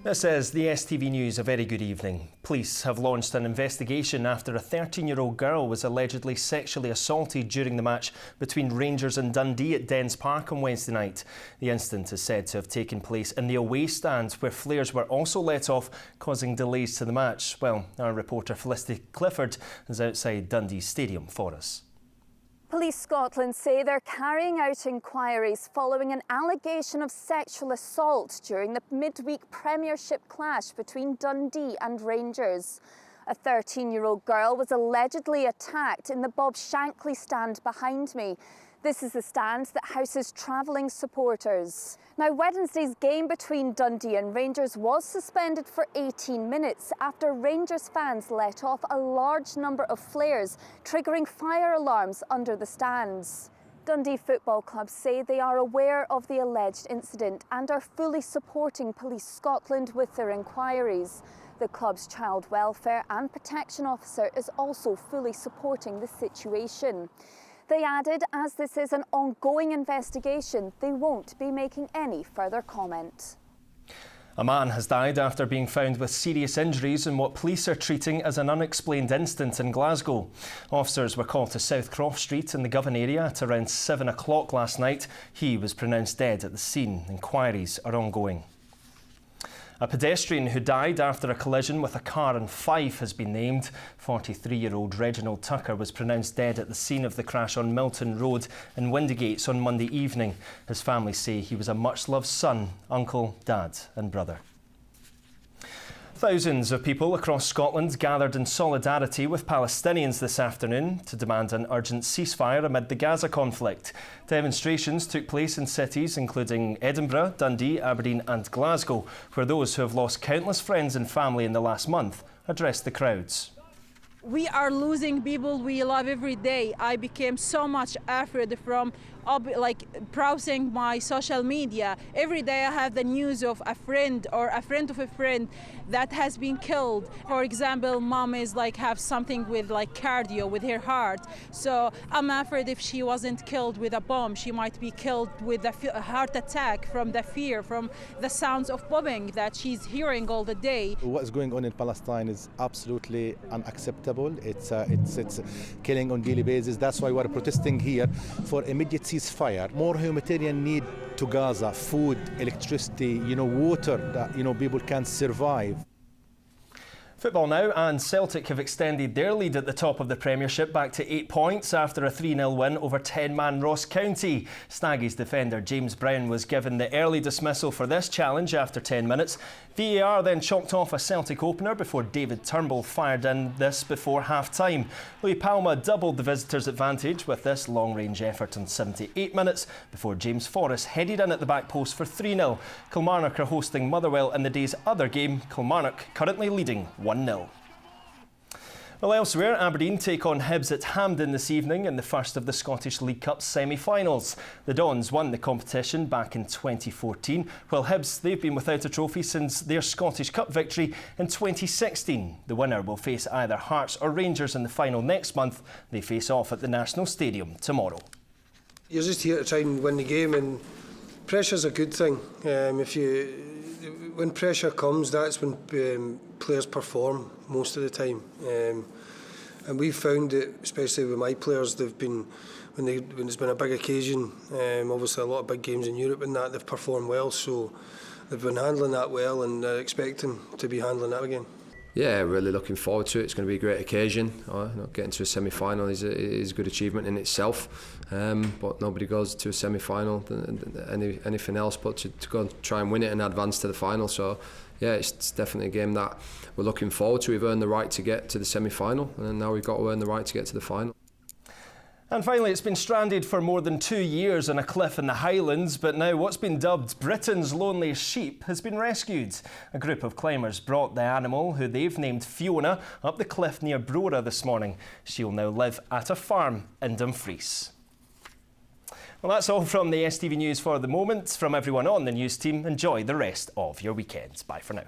This is the STV News. A very good evening. Police have launched an investigation after a 13-year-old girl was allegedly sexually assaulted during the match between Rangers and Dundee at Dens Park on Wednesday night. The incident is said to have taken place in the away stand, where flares were also let off, causing delays to the match. Well, our reporter Felicity Clifford is outside Dundee Stadium for us. Police Scotland say they're carrying out inquiries following an allegation of sexual assault during the midweek Premiership clash between Dundee and Rangers. A 13-year-old girl was allegedly attacked in the Bob Shankly stand behind me. This is the stand that houses travelling supporters. Now, Wednesday's game between Dundee and Rangers was suspended for 18 minutes after Rangers fans let off a large number of flares, triggering fire alarms under the stands. Dundee Football Club say they are aware of the alleged incident and are fully supporting Police Scotland with their inquiries. The club's child welfare and protection officer is also fully supporting the situation. They added, as this is an ongoing investigation, they won't be making any further comment. A man has died after being found with serious injuries in what police are treating as an unexplained incident in Glasgow. Officers were called to South Croft Street in the Govan area at around 7 o'clock last night. He was pronounced dead at the scene. Inquiries are ongoing. A pedestrian who died after a collision with a car in Fife has been named. 43-year-old Reginald Tucker was pronounced dead at the scene of the crash on Milton Road in Windygates on Monday evening. His family say he was a much-loved son, uncle, dad and brother. Thousands of people across Scotland gathered in solidarity with Palestinians this afternoon to demand an urgent ceasefire amid the Gaza conflict. Demonstrations took place in cities including Edinburgh, Dundee, Aberdeen and Glasgow, where those who have lost countless friends and family in the last month addressed the crowds. We are losing people we love every day. I became so much afraid from browsing my social media. Every day I have the news of a friend or a friend of a friend that has been killed. For example, mom is have something with cardio with her heart. So I'm afraid if she wasn't killed with a bomb, she might be killed with a heart attack from the fear, from the sounds of bombing that she's hearing all the day. What is going on in Palestine is absolutely unacceptable. It's killing on a daily basis. That's why we're protesting here for immediate ceasefire. More humanitarian need to Gaza, food, electricity, water that people can survive. Football now, and Celtic have extended their lead at the top of the Premiership back to 8 points after a 3-0 win over 10-man Ross County. Snaggies defender James Brown was given the early dismissal for this challenge after 10 minutes. VAR then chalked off a Celtic opener before David Turnbull fired in this before half-time. Louis Palma doubled the visitors' advantage with this long-range effort in 78 minutes before James Forrest headed in at the back post for 3-0. Kilmarnock are hosting Motherwell in the day's other game, Kilmarnock currently leading 1-0. Well, elsewhere, Aberdeen take on Hibs at Hampden this evening in the first of the Scottish League Cup semi-finals. The Dons won the competition back in 2014, while Hibs, they've been without a trophy since their Scottish Cup victory in 2016. The winner will face either Hearts or Rangers in the final next month. They face off at the National Stadium tomorrow. You're just here to try and win the game, and pressure's a good thing. When pressure comes, that's when players perform most of the time. And we've found it, especially with my players, they've been when it's been a big occasion, obviously a lot of big games in Europe and that, they've performed well. So they've been handling that well, and expecting to be handling that again. Yeah, really looking forward to it. It's going to be a great occasion. Getting to a semi-final is a good achievement in itself. But nobody goes to a semi-final anything else but to go and try and win it and advance to the final. So yeah, it's definitely a game that we're looking forward to. We've earned the right to get to the semi-final, and now we've got to earn the right to get to the final. And finally, it's been stranded for more than 2 years on a cliff in the Highlands, but now what's been dubbed Britain's loneliest sheep has been rescued. A group of climbers brought the animal, who they've named Fiona, up the cliff near Brora this morning. She'll now live at a farm in Dumfries. Well, that's all from the STV News for the moment. From everyone on the news team, enjoy the rest of your weekend. Bye for now.